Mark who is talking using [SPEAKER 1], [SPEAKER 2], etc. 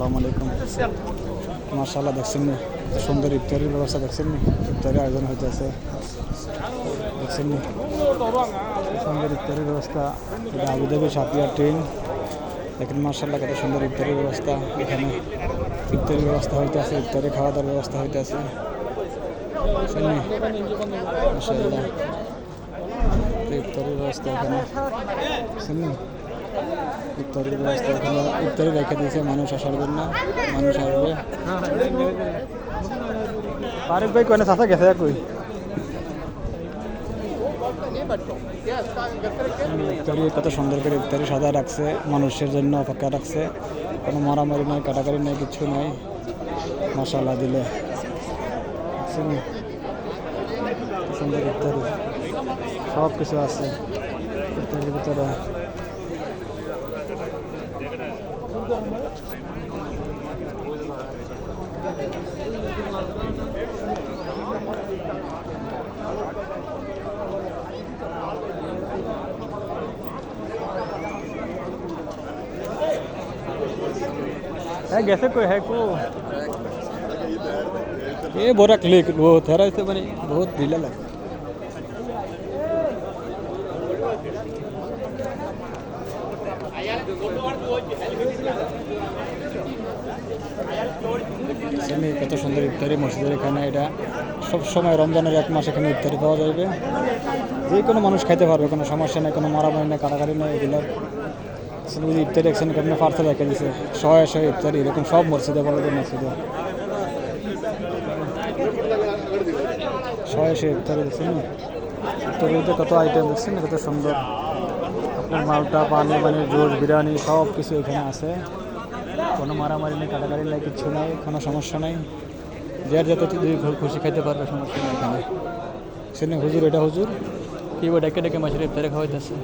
[SPEAKER 1] আসসালামু আলাইকুম। মাশাআল্লাহ দেখছেন নি সুন্দর ইফতারির ব্যবস্থা, দেখছেন নি ইফতারি আয়োজন হইতেছে, দেখছেন নি সুন্দর ইফতারির ব্যবস্থা। এটা আবুধাবি সাপিয়া ট্রেন, দেখেন মাশাআল্লাহ কত সুন্দর ইফতারির ব্যবস্থা। এখানে ইফতারির ব্যবস্থা হইতেছে, ইফতারি খাওয়া দাওয়ার ব্যবস্থা হইতেছে, দেখছেন নি মাশাআল্লাহ ইফতারির ব্যবস্থা এখানে, দেখছেন নি ইফতারির ব্যবস্থা এখানে। ইফতারি রেখে দিয়েছে মানুষ আসার জন্য, মানুষ আসবে। আরেক ভাই কোনে চাচা গেছে কই? ইফতারি কত সুন্দর করে ইফতারি সাদা রাখছে, মানুষের জন্য অপেক্ষা রাখছে, কোনো মারামারি নাই, কাটাকাটি নাই, কিচ্ছু নাই। মাশাআল্লাহ দিলে সুন্দর ইফতারি, সব কিছু আছে ইফতারির ভিতরে। है कैसे कोई है को ये बोरा क्लिक वो थोड़ा से बने बहुत ढीला लग কত সুন্দর ইফতারি মসজিদের এখানে। এটা সব সময় রমজানের এক মাস এখানে ইফতারি পাওয়া যাবে, যে কোনো মানুষ খাইতে পারবে, কোনো সমস্যা নেই, কোনো মারামারি নেই, কাটাকাটি নেই। এগুলোর ইফতারি একশন কেমন পার্সেল রেখে দিছে, শয়ে শয়ে ইফতারি এরকম সব মসজিদে বলে দেয়, মসজিদে শয়ে শয়ে ইফতারি দেখছেন না। ইফতারিতে কত আইটেম দেখছেন না, কত সুন্দর। আপনার মালটা, পানি, জুস, বিরিয়ানি সব কিছু এখানে আছে, কোনো মারামারি নেই, কাটাকাটি নেই, কিচ্ছু নেই, কোনো সমস্যা নেই। যার যাতে খুশি খাইতে পারবে, সমস্যা নেই এখানে। সেখানে হুজুর, এটা হুজুর কি ডেকে ডেকে মাছের ইফতারি খাওয়াইতেছে।